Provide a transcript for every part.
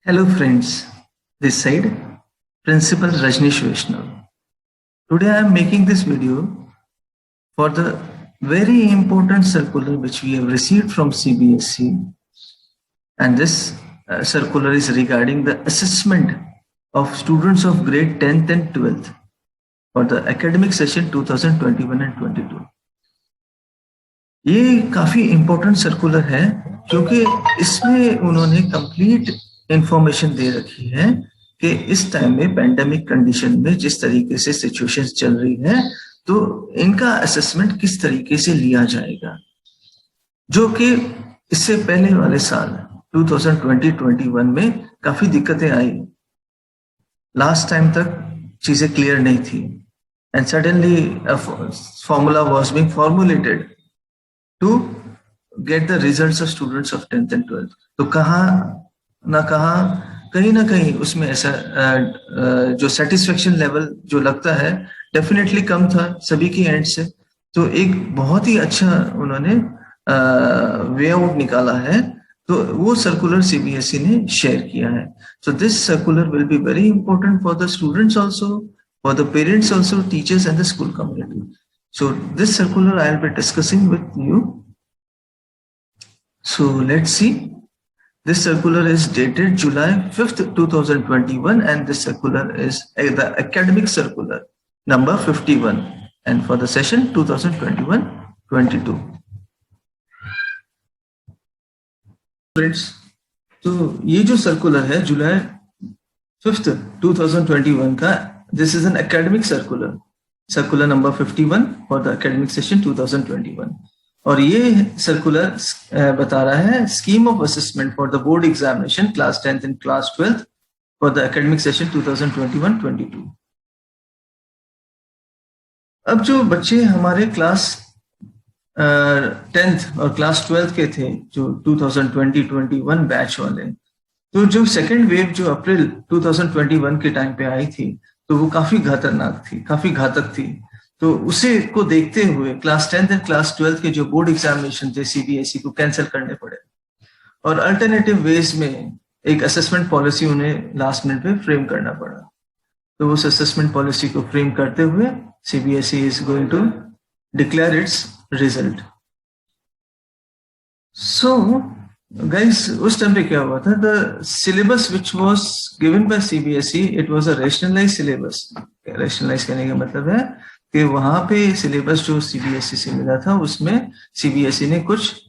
Hello friends, this side Principal Rajneesh Vaishnav. Today I am making this video for the very important circular which we have received from CBSE, and this circular is regarding the assessment of students of grade 10th and 12th for the academic session 2021 and 22. ये काफी important circular है क्योंकि इसमें उन्होंने complete information दे रखी है कि इस टाइम में पैंडेमिक कंडीशन में जिस तरीके से सिचुएशंस चल रही है तो इनका असेसमेंट किस तरीके से लिया जाएगा, जो कि इससे पहले वाले साल 2020-21 में काफी दिक्कतें आई। लास्ट टाइम तक चीजें क्लियर नहीं थी and suddenly formula was being formulated to get the results of students of 10th and 12th। तो कहीं ना कहीं उसमें ऐसा जो सेटिस्फेक्शन लेवल जो लगता है डेफिनेटली कम था सभी की एंड से। तो एक बहुत ही अच्छा उन्होंने वे आउट निकाला है, तो वो सर्कुलर सीबीएसई ने शेयर किया है। So this circular will be very important for the students also, for the parents also, teachers and the school community. So this circular I will be discussing with you. So let's see. This circular is dated July 5th, 2021, and this circular is the academic circular number 51 and for the session 2021-22. Friends, तो ये जो circular है July 5th, 2021 का, this is an academic circular. Circular number 51 for the academic session 2021। और ये circular बता रहा है scheme of assessment for the board examination class 10th and class 12th for the academic session 2021-22। अब जो बच्चे हमारे क्लास 10th और क्लास 12th के थे, जो 2020-21 बैच वाले, तो जो सेकेंड वेव जो अप्रैल 2021 के टाइम पे आई थी तो वो काफी खतरनाक थी, काफी घातक थी। तो उसे को देखते हुए class 10th and class 12th के जो बोर्ड एग्जामिनेशन थे सीबीएसई को कैंसिल करने पड़े और अल्टरनेटिव वेज में एक असेसमेंट पॉलिसी उन्हें लास्ट मिनट पे फ्रेम करना पड़ा। तो उस असेसमेंट पॉलिसी को फ्रेम करते हुए CBSE is going to declare its result. So guys, उस टाइम पे क्या हुआ था, the syllabus which was given by CBSE, it was a rationalised syllabus. Rationalise करने का मतलब है कि वहां पे सिलेबस जो सीबीएसई से मिला था उसमें सीबीएसई ने कुछ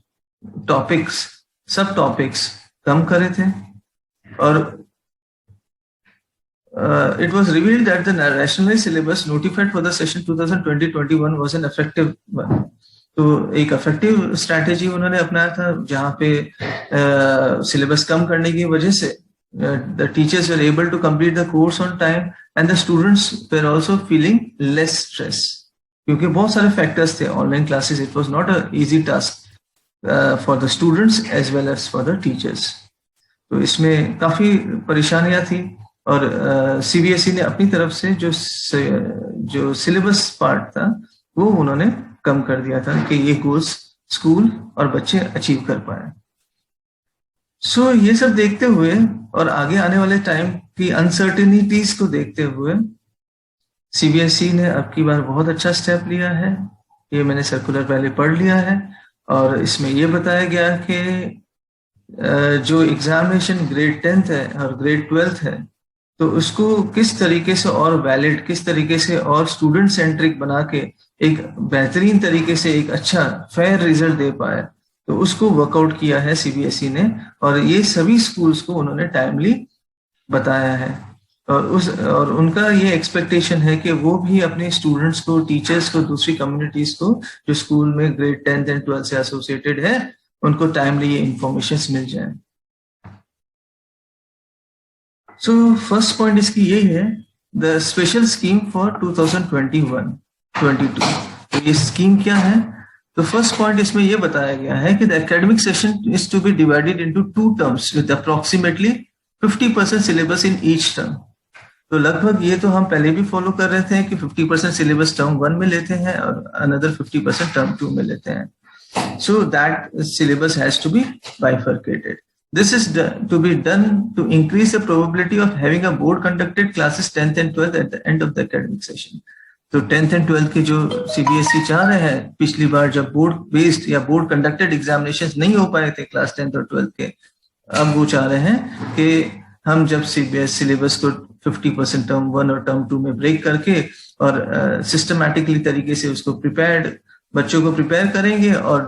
टॉपिक्स, सब टॉपिक्स कम करे थे और it was revealed that the rationalized syllabus notified for the session 2020-21 was an effective one. तो एक इफेक्टिव स्ट्रैटेजी उन्होंने अपनाया था जहां पे सिलेबस कम करने की वजह से the teachers were able to complete the course on time and the students were also feeling less stress, क्योंकि बहुत सारे फैक्टर्स थे। Online classes, it was not a easy task for the students as well as for the teachers. तो इसमें काफी परेशानियां थी और सीबीएसई ने अपनी तरफ से जो सिलेबस पार्ट था वो उन्होंने कम कर दिया था कि ये गोल्स स्कूल और बच्चे अचीव कर पाए। सो ये सब देखते हुए और आगे आने वाले टाइम की अनसर्टेनिटीज को देखते हुए सीबीएसई ने अब की बार बहुत अच्छा स्टेप लिया है। ये मैंने सर्कुलर पहले पढ़ लिया है और इसमें ये बताया गया कि जो एग्जामिनेशन ग्रेड 10th है और ग्रेड 12th है तो उसको किस तरीके से और वैलिड, किस तरीके से और स्टूडेंट सेंट्रिक बना के एक बेहतरीन तरीके से एक अच्छा फेयर रिजल्ट दे पाए, तो उसको वर्कआउट किया है सीबीएसई ने और ये सभी स्कूल्स को उन्होंने टाइमली बताया है। और उनका ये एक्सपेक्टेशन है कि वो भी अपने स्टूडेंट्स को, टीचर्स को, दूसरी कम्युनिटीज को जो स्कूल में ग्रेड 10th एंड 12th से एसोसिएटेड है उनको टाइमली ये इंफॉर्मेशन मिल जाए। सो फर्स्ट पॉइंट इसकी यही है, द स्पेशल स्कीम फॉर 2021-22। तो ये स्कीम क्या है? तो फर्स्ट पॉइंट इसमें ये बताया गया है कि the academic session is to be divided into 2 terms with approximately 50% syllabus in each term. तो लगभग ये तो हम पहले भी फॉलो कर रहे थे कि 50% सिलेबस टर्म 1 में लेते हैं और अनदर 50% टर्म 2 में लेते हैं। So that syllabus has to be bifurcated. This is to be done to increase the probability of having a board conducted classes 10th and 12th at the end of the academic session. तो 10th and 12th के जो CBSE चाह रहे हैं, पिछली बार जब board based या board conducted examinations नहीं हो पाए थे क्लास 10th और 12th के, अब वो चाह रहे हैं कि हम जब CBSE सिलेबस को 50% टर्म 1 और टर्म 2 में ब्रेक करके और सिस्टमैटिकली तरीके से उसको बच्चों को प्रिपेयर करेंगे और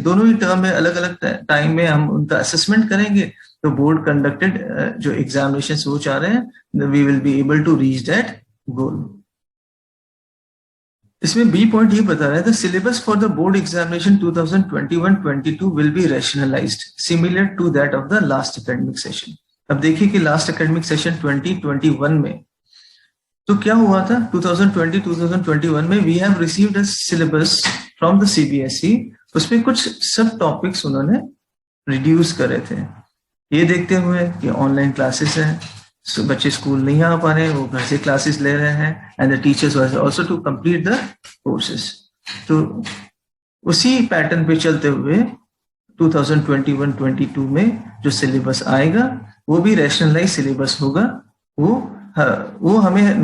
दोनों ही टर्म में अलग अलग टाइम में हम उनका असेसमेंट करेंगे, तो बोर्ड कंडक्टेड जो एग्जामिनेशंस वो चाह रहे हैं, we will be able to reach that goal. इसमें बी पॉइंट ये बता रहा है, the syllabus for the board examination 2021-22 will be rationalised similar to that of the last academic session. अब देखिए कि लास्ट एकेडमिक सेशन 2021 में तो क्या हुआ था, 2020-2021 में we have received a syllabus from the CBSE, उसमें कुछ सब टॉपिक्स उन्होंने रिड्यूस करे थे, ये देखते हुए कि ऑनलाइन क्लासेस हैं, so बच्चे स्कूल नहीं आ पा रहे हैं, वो घर से क्लासेस ले रहे हैं, and the teachers was also to complete the courses. तो उसी पैटर्न पे चलते हुए 2021-22 में जो सिलेबस आएगा वो भी रैशनलाइज सिलेबस होगा, वो हमें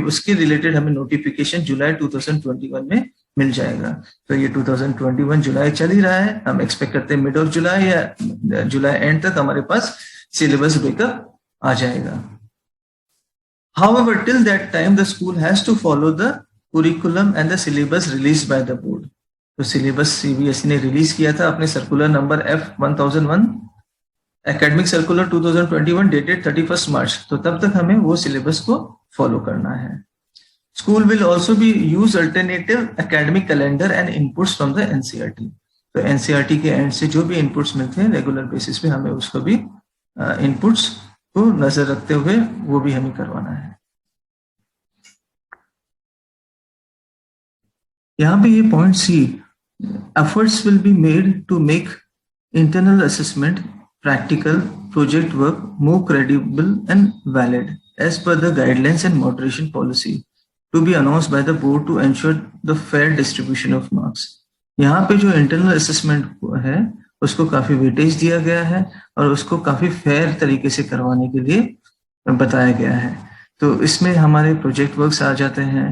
उसके रिलेटेड हमें नोटिफिकेशन जुलाई 2021 में मिल जाएगा। तो ये 2021 जुलाई चल ही रहा है, हम एक्सपेक्ट करते हैं मिड ऑफ जुलाई या जुलाई एंड तक हमारे पास सिलेबस ब्रेकअप आ जाएगा। However, till that time the school has to follow the curriculum and the syllabus released by the board. तो सिलेबस CBSE ने रिलीज किया था अपने circular number F1001 academic circular 2021 dated 31 मार्च, तो तब तक हमें वो सिलेबस को फॉलो करना है। School will also be use alternative academic calendar and inputs from the NCERT। तो NCERT के एंड से जो भी इनपुट्स मिलते हैं रेगुलर बेसिस पे हमें उसको भी इनपुट्स को नजर रखते हुए वो भी हमें करवाना है। यहाँ पे ये point C, efforts will be made to make internal assessment, practical project work more credible and valid as per the guidelines and moderation policy to be announced by the board to ensure the fair distribution of marks। यहाँ पे जो internal assessment है उसको काफी weightage दिया गया है और उसको काफी फेयर तरीके से करवाने के लिए बताया गया है। तो इसमें हमारे प्रोजेक्ट वर्क्स आ जाते हैं,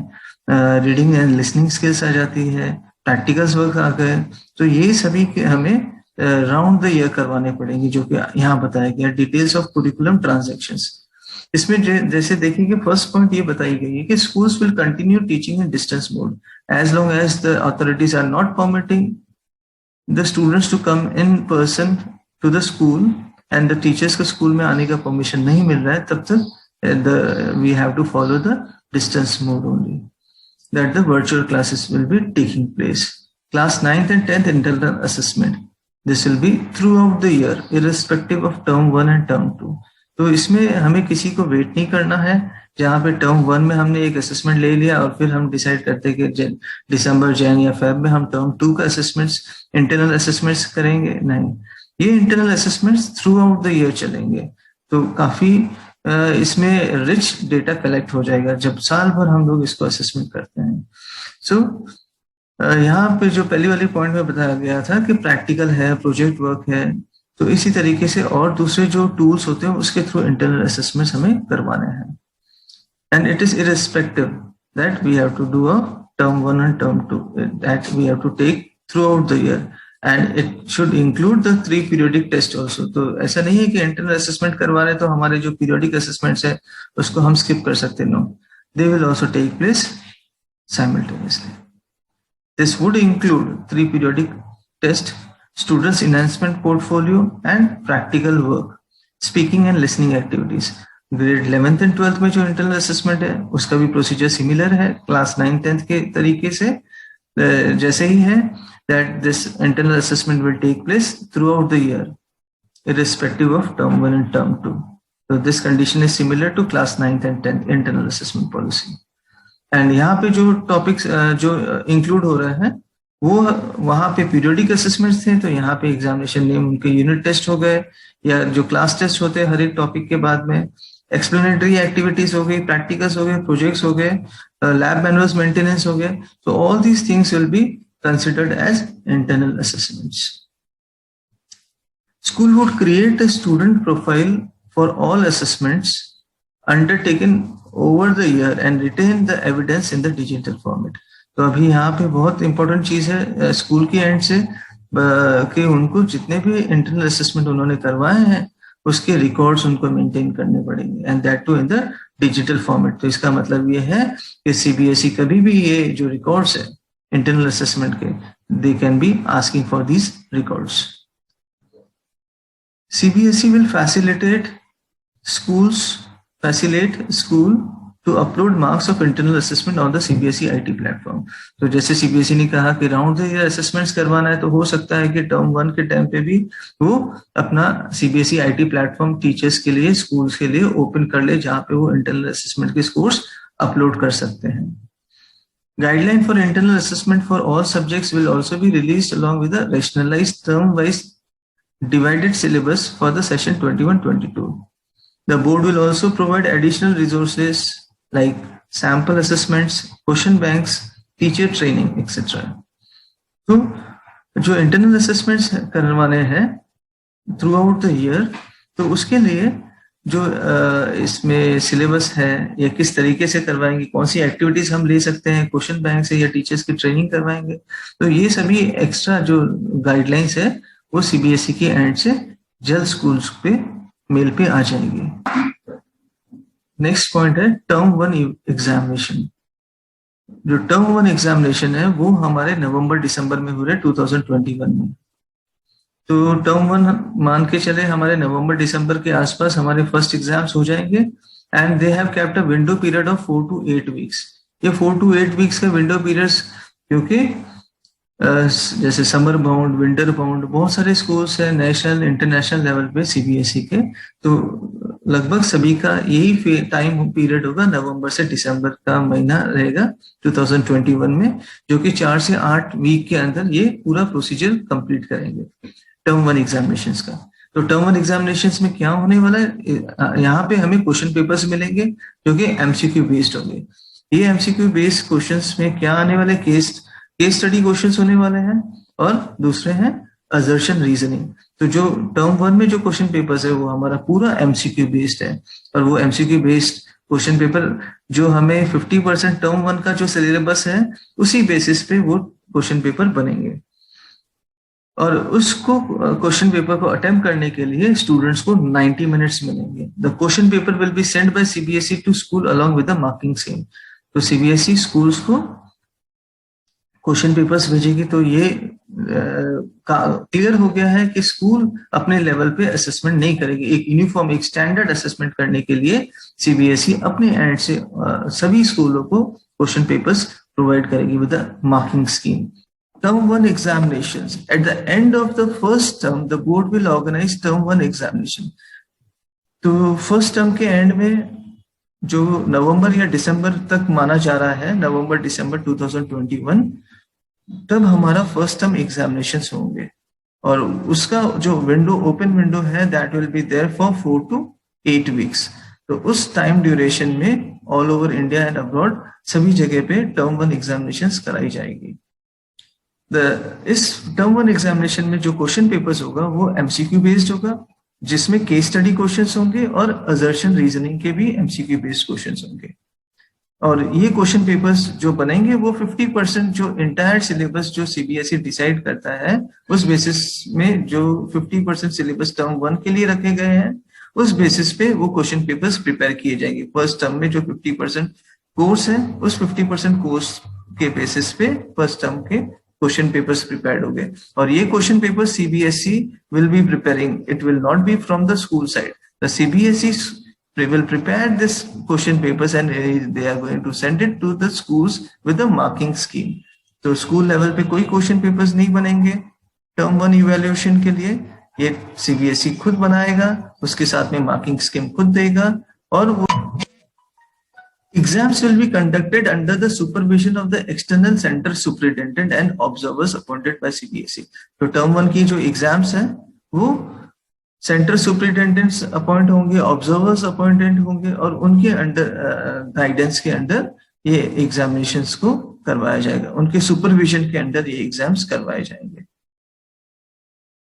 रीडिंग एंड लिसनिंग स्किल्स आ जाती है, प्रैक्टिकल्स वर्क आ गए, तो ये सभी के हमें राउंड द ईयर करवाने पड़ेंगे, जो कि यहाँ बताया गया डिटेल्स ऑफ कुरिकुलम ट्रांजैक्शंस। इसमें जैसे देखेंगे फर्स्ट पॉइंट ये बताई गई है कि schools will continue teaching in distance mode as long as the authorities are not permitting the students to come in person to the school and the teachers को school में आने का परमिशन नहीं मिल रहा है, तब तक we have to follow the distance mode only, that the virtual classes will be taking place. Class 9th and 10th internal assessment, this will be throughout the year irrespective of term 1 and term 2। तो इसमें हमें किसी को wait नहीं करना है, जहाँ पे टर्म 1 में हमने एक असेसमेंट ले लिया और फिर हम डिसाइड करते हैं कि दिसंबर, जैन या फेब में हम टर्म 2 का असेसमेंट्स, इंटरनल असेसमेंट्स करेंगे, नहीं, ये internal assessments through out the year चलेंगे। तो काफी इसमें रिच डेटा कलेक्ट हो जाएगा जब साल भर हम लोग इसको असेसमेंट करते हैं। सो यहाँ पे जो पहली वाली पॉइंट में बताया गया था कि प्रैक्टिकल है, प्रोजेक्ट वर्क है, तो इसी तरीके से और दूसरे जो टूल्स होते हैं उसके थ्रू इंटरनल असेसमेंट हमें करवाने हैं। And it is irrespective that we have to do a term 1 and term 2 that we have to take throughout the year, and it should include the 3 periodic tests also। तो ऐसा नहीं है कि internal assessment करवा रहे तो हमारे जो पीरियोडिक असेसमेंट्स है उसको हम स्किप कर सकते, no, they will also take place simultaneously. This would include 3 periodic tests, students enhancement portfolio and practical work, speaking and listening activities। Grade 11th and 12th में जो इंटरनल असेसमेंट है उसका भी प्रोसीजर सिमिलर है class 9th 10th के तरीके से जैसे ही है, that this internal assessment will take place throughout the year irrespective of term 1 and term 2। So this condition is similar to class 9th and 10th internal assessment policy। And यहाँ पे जो topics जो include हो रहे हैं वो वहाँ पे पीरियोडिक असेसमेंट्स थे, तो यहाँ पे एग्जामिनेशन नेम उनके यूनिट टेस्ट हो गए या जो क्लास टेस्ट होते हैं हर एक टॉपिक के बाद में, एक्सप्लेनेटरी एक्टिविटीज हो गई, प्रैक्टिकल्स हो गए, प्रोजेक्ट्स हो गए, लैब मैनुअल्स मेंटेनेंस हो गए। तो all these things will be considered as internal assessments. School would create a student profile for all assessments undertaken over the year and retain the evidence in the digital format. तो अभी यहाँ पे बहुत important चीज है school के and से कि उनको जितने भी इंटरनल असेसमेंट उन्होंने करवाए हैं उसके रिकॉर्ड्स उनको मेंटेन करने पड़ेंगे and that too in the digital format. तो इसका मतलब ये है कि सीबीएसई कभी भी ये जो रिकॉर्ड्स है इंटरनल असेसमेंट के they can be asking for these records. CBSE will facilitate school to upload marks of internal assessment on the CBSE IT platform। तो जैसे CBSE ने कहा कि राउंड द ईयर असेसमेंट्स करवाना है तो हो सकता है कि टर्म 1 के टाइम पे भी वो अपना CBSE IT प्लेटफॉर्म टीचर्स के लिए स्कूल्स के लिए ओपन कर ले जहां पे वो इंटरनल असेसमेंट के स्कोर्स अपलोड कर सकते हैं। Guideline for internal assessment for all subjects will also be released along with a rationalized term-wise divided syllabus for the session 21-22. The board will also provide additional resources like sample assessments, question banks, teacher training, etc. तो जो internal assessments करवाने हैं throughout the year, तो उसके लिए जो इसमें syllabus है या किस तरीके से करवाएंगे, कौन सी एक्टिविटीज हम ले सकते हैं, क्वेश्चन बैंक से या टीचर्स की ट्रेनिंग करवाएंगे, तो ये सभी एक्स्ट्रा जो गाइडलाइंस है वो सीबीएसई के एंड से जल्द स्कूल्स पे मेल पे आ जाएगी। नेक्स्ट पॉइंट है टर्म 1 एग्जामिनेशन। जो टर्म 1 एग्जामिनेशन है वो हमारे नवंबर दिसंबर में हो रहे 2021 में। तो टर्म 1 मान के चले हमारे नवंबर दिसंबर के आसपास हमारे फर्स्ट एग्जाम्स हो जाएंगे and they have kept a window period of 4 to 8 weeks. ये 4 to 8 वीक्स का विंडो पीरियड्स क्योंकि जैसे समर बाउंड, विंटर बाउंड बहुत सारे स्कूल्स हैं नेशनल इंटरनेशनल लेवल पे सीबीएसई के, तो लगभग सभी का यही टाइम पीरियड होगा, नवंबर से दिसंबर का महीना रहेगा 2021 में, जो कि 4 से 8 वीक के अंदर ये पूरा प्रोसीजर कंप्लीट करेंगे टर्म 1 एग्जामिनेशंस का। तो टर्म 1 एग्जामिनेशंस में क्या होने वाला है, यहाँ पे हमें क्वेश्चन पेपर्स मिलेंगे जो कि एमसीक्यू बेस्ड होंगे। ये एमसीक्यू बेस्ड क्वेश्चंस में क्या आने वाले, केस स्टडी क्वेश्चंस होने वाले हैं और दूसरे हैं असर्शन रीजनिंग। तो जो टर्म 1 में जो क्वेश्चन पेपर्स है वो हमारा पूरा एमसीक्यू बेस्ड है और वो एमसीक्यू बेस्ड क्वेश्चन पेपर जो हमें 50% टर्म 1 का जो सिलेबस है उसी बेसिस पे वो क्वेश्चन पेपर बनेंगे और उसको क्वेश्चन पेपर को अटेम्प्ट करने के लिए स्टूडेंट्स को 90 मिनट्स मिलेंगे। The question paper will be send by CBSE to school along with the marking scheme. तो सीबीएसई स्कूल्स को क्वेश्चन पेपर्स भेजेगी। तो ये क्लियर हो गया है कि स्कूल अपने लेवल पे असेसमेंट नहीं करेगी। एक यूनिफॉर्म एक स्टैंडर्ड असेसमेंट करने के लिए सीबीएसई अपने एंड से सभी स्कूलों को क्वेश्चन पेपर्स प्रोवाइड करेगी with the marking scheme. Term 1 examinations. At the end of the first term, the board will organize Term 1 examination. तो फर्स्ट टर्म के एंड में जो नवंबर या दिसंबर तक माना जा रहा है, नवंबर दिसंबर 2021, तब हमारा फर्स्ट टर्म एग्जामिनेशंस होंगे और उसका जो विंडो ओपन विंडो है that will be there for 4 to 8 weeks. तो उस टाइम ड्यूरेशन में all over India and abroad सभी जगह पे टर्म 1 एग्जामिनेशंस कराई जाएगी। इस टर्म 1 एग्जामिनेशन में जो क्वेश्चन पेपर्स होगा वो एमसीक्यू बेस्ड होगा, जिसमें केस स्टडी क्वेश्चंस होंगे और असर्शन रीजनिंग के भी एमसीक्यू बेस्ड क्वेश्चंस होंगे। और ये क्वेश्चन पेपर्स जो बनेंगे वो 50% जो इंटायर सिलेबस जो सीबीएसई डिसाइड करता है उस बेसिस में जो 50% सिलेबस टर्म 1 के लिए रखे गए हैं उस बेसिस पे वो क्वेश्चन पेपर्स प्रिपेयर किए जाएंगे। फर्स्ट टर्म में जो 50% कोर्स है उस 50% कोर्स के बेसिस पे फर्स्ट टर्म के क्वेश्चन पेपर्स प्रिपेयर्ड हो गए और ये question paper CBSE will be preparing, it will not be from the school side. The CBSE will prepare this question papers and they are going to send it to the schools with a marking scheme। तो school level पे कोई question papers नहीं बनेंगे term 1 evaluation के लिए, ये CBSE खुद बनाएगा, उसके साथ में मार्किंग स्कीम खुद देगा और वो Exams will be conducted under the supervision of the external center superintendent and observers appointed by CBSE। तो टर्म 1 की जो एग्जाम्स हैं वो सेंटर सुपरिटेंडेंट्स अपॉइंट होंगे, ऑब्जर्वर्स अपॉइंटेड होंगे और उनके अंडर गाइडेंस के अंडर ये एग्जामिनेशंस को करवाया जाएगा, उनके सुपरविजन के अंडर ये एग्जाम्स करवाए जाएंगे।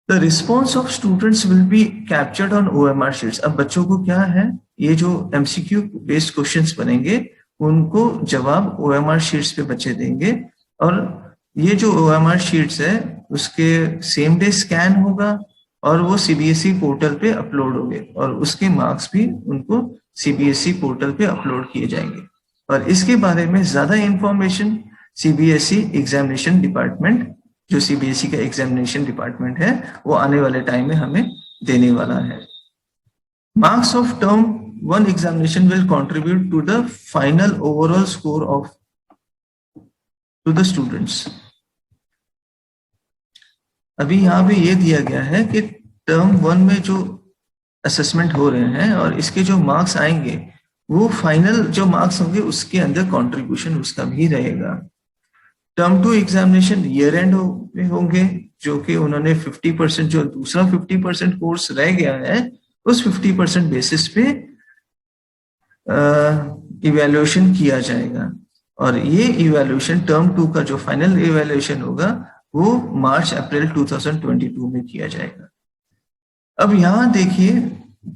The response of students will be captured on OMR sheets. अब बच्चों को क्या है, ये जो MCQ बेस्ड क्वेश्चंस बनेंगे उनको जवाब OMR शीट्स पे बच्चे देंगे, और ये जो OMR शीट्स है उसके सेम डे स्कैन होगा और वो CBSE पोर्टल पे अपलोड होंगे, और उसके मार्क्स भी उनको CBSE पोर्टल पे अपलोड किए जाएंगे। और इसके बारे में ज्यादा इंफॉर्मेशन CBSE एग्जामिनेशन डिपार्टमेंट, जो CBSE का एग्जामिनेशन डिपार्टमेंट है, वो आने वाले टाइम में हमें देने वाला है। Marks of term 1 examination will contribute to the final overall score of to the students. अभी यहाँ पे ये दिया गया है कि टर्म 1 में जो असेसमेंट हो रहे हैं और इसके जो मार्क्स आएंगे वो फाइनल जो मार्क्स होंगे उसके अंदर कंट्रीब्यूशन उसका भी रहेगा। टर्म 2 एग्जामिनेशन ईयर एंड में होंगे, जो कि उन्होंने 50% जो दूसरा 50% कोर्स रह गया है उस 50% बेसिस पे इवैल्यूएशन किया जाएगा, और ये इवैल्यूएशन टर्म 2 का जो फाइनल इवैल्यूएशन होगा वो मार्च अप्रैल 2022 में किया जाएगा। अब यहाँ देखिए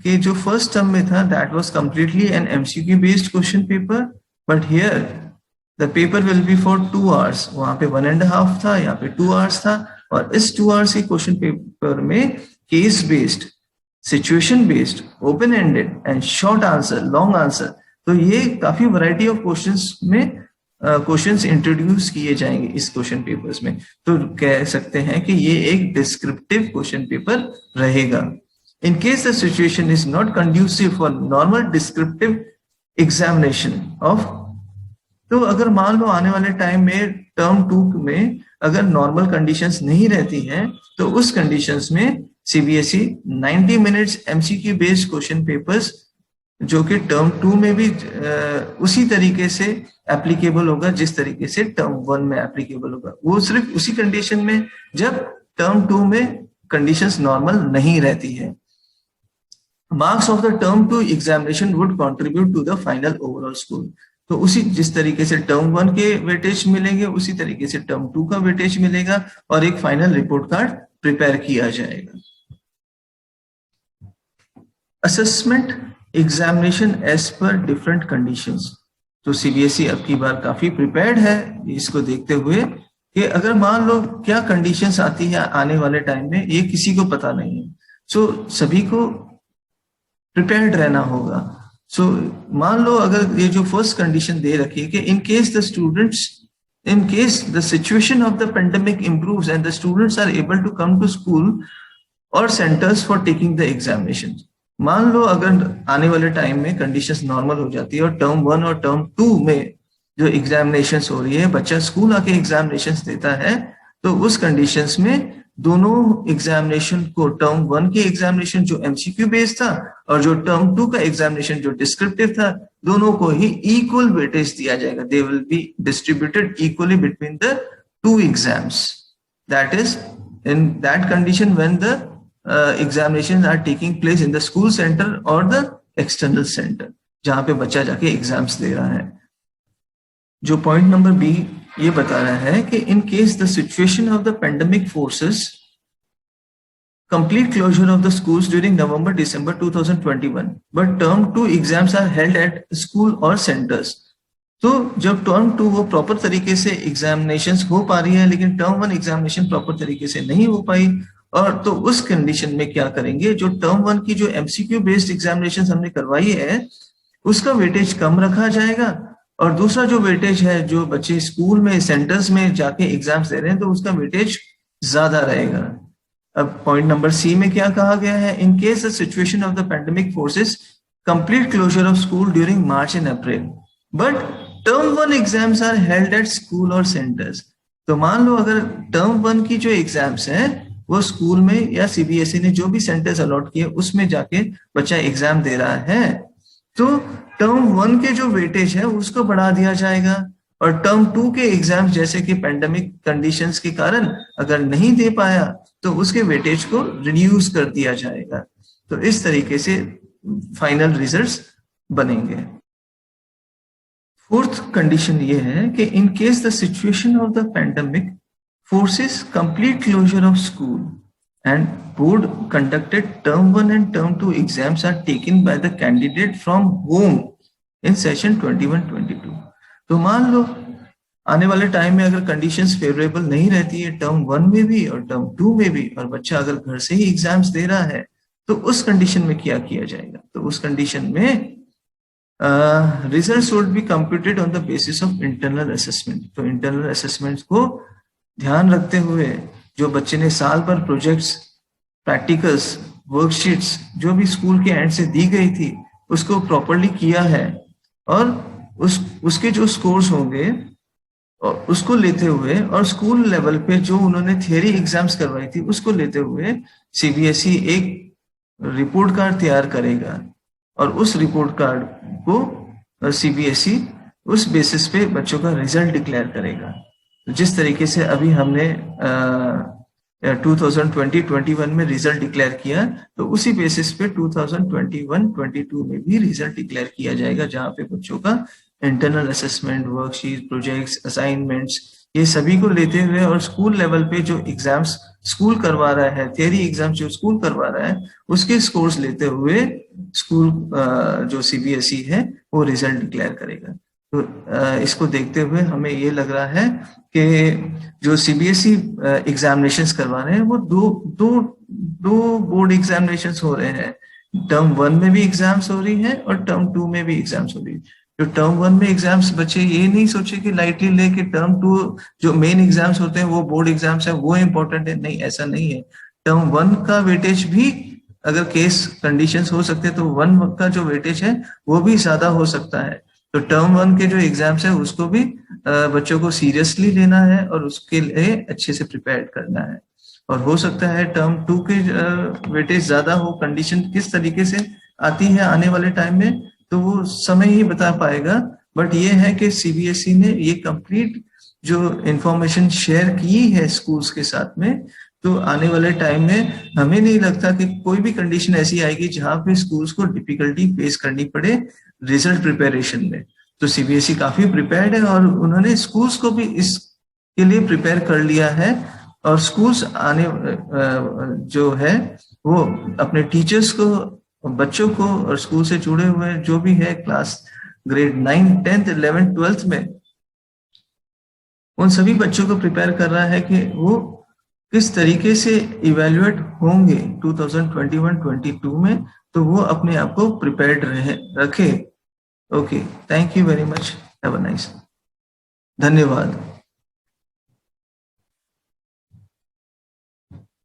कि जो फर्स्ट टर्म में था that was completely an MCQ based question paper, but here the paper will be for 2 hours। वहां पे 1.5 था, यहाँ पे 2 hours था, और इस 2 hours के क्वेश्चन पेपर में case based, situation based, open ended and short answer, long answer, तो ये काफी वैरायटी ऑफ क्वेश्चंस में क्वेश्चंस इंट्रोड्यूस किए जाएंगे इस क्वेश्चन पेपर्स में। तो कह सकते हैं कि ये एक डिस्क्रिप्टिव क्वेश्चन पेपर रहेगा। इन case the situation is not conducive for normal descriptive examination of, तो अगर मान लो आने वाले टाइम में टर्म 2 में अगर नॉर्मल कंडीशंस नहीं रहती हैं तो उस कंडीशंस में CBSE 90 minutes MCQ based question papers, जो कि टर्म 2 में भी उसी तरीके से एप्लीकेबल होगा जिस तरीके से टर्म 1 में एप्लीकेबल होगा, वो सिर्फ उसी कंडीशन में जब टर्म 2 में कंडीशंस नॉर्मल नहीं रहती है। Marks of the term 2 examination would contribute to the final overall score. तो उसी जिस तरीके से टर्म 1 के वेटेज मिलेंगे उसी तरीके से टर्म 2 का वेटेज मिलेगा और एक फाइनल रिपोर्ट कार्ड प्रिपेयर किया जाएगा। Assessment examination as per different conditions. तो CBSE अब की बार काफी प्रिपेयर्ड है इसको देखते हुए कि अगर मान लो क्या कंडीशंस आती है आने वाले टाइम में, ये किसी को पता नहीं है, सो सभी को प्रिपेयर्ड रहना होगा। सो मान लो अगर ये जो फर्स्ट कंडीशन दे रखी है कि in case the situation of the pandemic improves and the students are able to come to school और centres for taking the examination. मान लो अगर आने वाले टाइम में कंडीशंस नॉर्मल हो जाती है और टर्म 1 और टर्म 2 में जो एग्जामिनेशंस हो रही है बच्चा स्कूल आके एग्जामिनेशंस देता है, तो उस कंडीशंस में दोनों एग्जामिनेशन को, टर्म 1 के एग्जामिनेशन जो MCQ बेस्ड था और जो टर्म 2 का एग्जामिनेशन जो डिस्क्रिप्टिव था, दोनों को ही इक्वल वेटेज दिया जाएगा। They will be distributed equally between the 2 exams. That is in that condition when the examinations are taking place in the school center or the external center, जहां पे बच्चा जाके एग्जाम्स दे रहा है। जो पॉइंट नंबर B ये बता रहा है कि in case the situation of the pandemic forces complete closure of the schools during November-December 2021, but term 2 exams are held at school or centers। तो जब टर्म 2 वो प्रॉपर तरीके से एग्जामिनेशंस हो पा रही है लेकिन टर्म 1 एग्जामिनेशन प्रॉपर तरीके से नहीं हो पाई, और तो उस कंडीशन में क्या करेंगे, जो टर्म 1 की जो MCQ बेस्ड एग्जामिनेशन हमने करवाई है उसका वेटेज कम रखा जाएगा, और दूसरा जो वेटेज है जो बच्चे स्कूल में सेंटर्स में जाके एग्जाम्स दे रहे हैं तो उसका वेटेज ज्यादा रहेगा। अब पॉइंट नंबर C में क्या कहा गया है, in case the situation of the pandemic forces complete closure of school during March and April, but term 1 exams are held at school और सेंटर्स। तो मान लो अगर टर्म 1 की जो एग्जाम्स हैं वो स्कूल में या CBSE ने जो भी सेंटर्स अलॉट किए उसमें जाके बच्चा एग्जाम दे रहा है, तो टर्म 1 के जो वेटेज है उसको बढ़ा दिया जाएगा, और टर्म 2 के एग्जाम जैसे कि पेंडेमिक कंडीशंस के कारण अगर नहीं दे पाया तो उसके वेटेज को रिड्यूस कर दिया जाएगा। तो इस तरीके से फाइनल रिजल्ट्स बनेंगे। फोर्थ कंडीशन ये है कि in case the situation of the pandemic forces complete closure of school and board conducted term 1 and term 2 exams are taken by the candidate from home in session 21-22. तो मान लो आने वाले time में अगर conditions favourable नहीं रहती है term 1 में भी और टर्म 2 में भी, और बच्चा अगर घर से ही एग्जाम्स दे रहा है, तो उस कंडीशन में क्या किया जाएगा? तो उस कंडीशन में results would be computed on the basis of internal assessment. तो इंटरनल असेसमेंट को ध्यान रखते हुए जो बच्चे ने साल भर प्रोजेक्ट्स, प्रैक्टिकल्स, वर्कशीट्स जो भी स्कूल के एंड से दी गई थी उसको प्रॉपरली किया है, और उसके जो स्कोर्स होंगे और उसको लेते हुए, और स्कूल लेवल पे जो उन्होंने थियरी एग्जाम्स करवाई थी उसको लेते हुए सीबीएसई एक रिपोर्ट कार्ड तैयार करेगा, और उस रिपोर्ट कार्ड को सीबीएसई उस बेसिस पे बच्चों का रिजल्ट डिक्लेयर करेगा। तो जिस तरीके से अभी हमने 2020-21 में रिजल्ट डिक्लेयर किया, तो उसी बेसिस पे 2021-22 में भी रिजल्ट डिक्लेयर किया जाएगा, जहां पे बच्चों का internal assessment, worksheet, projects, assignments, ये सभी को लेते हुए, और स्कूल लेवल पे जो एग्जाम्स स्कूल करवा रहा है, थियरी एग्जाम्स जो स्कूल करवा रहा है, उसके स्कोर्स लेते हुए स्कूल जो सीबीएसई है वो रिजल्ट डिक्लेयर करेगा। तो इसको देखते हुए हमें ये लग रहा है कि जो सीबीएसई एग्जामिनेशंस करवा रहे हैं वो दो बोर्ड एग्जामिनेशंस हो रहे हैं। टर्म 1 में भी एग्जाम्स हो रही है और टर्म 2 में भी एग्जाम्स हो रही है। जो टर्म 1 में एग्जाम्स, बच्चे ये नहीं सोचे कि लाइटली ले कि टर्म 2 जो मेन एग्जाम्स होते हैं वो बोर्ड एग्जाम्स है, वो इंपॉर्टेंट है। नहीं, ऐसा नहीं है। टर्म 1 का वेटेज भी, अगर केस कंडीशंस हो सकते हैं तो 1 का जो वेटेज है वो भी ज्यादा हो सकता है। तो टर्म 1 के जो एग्जाम्स है उसको भी बच्चों को सीरियसली लेना है और उसके लिए अच्छे से प्रिपेयर करना है। और हो सकता है टर्म 2 के वेटेज ज्यादा हो, कंडीशन किस तरीके से आती है आने वाले टाइम में तो वो समय ही बता पाएगा। बट ये है कि सीबीएसई ने ये कंप्लीट जो इंफॉर्मेशन शेयर की है स्कूल्स के साथ में, तो आने वाले टाइम में हमें नहीं लगता कि कोई भी कंडीशन ऐसी आएगी जहां पे स्कूल्स को डिफिकल्टी फेस करनी पड़े रिजल्ट प्रिपरेशन में। तो सीबीएसई काफी प्रिपेयर्ड है और उन्होंने स्कूल्स को भी इसके लिए प्रिपेयर कर लिया है। और स्कूल्स आने जो है वो अपने टीचर्स को, बच्चों को और स्कूल से जुड़े हुए जो भी है class grade 9, 10th, 11th, 12th में, उन सभी बच्चों को प्रिपेयर कर रहा है कि वो किस तरीके से इवेल्युएट होंगे 2021-22 में, तो वो अपने आप को प्रिपेयर्ड रखे। Okay, thank you very much, have a nice, धन्यवाद।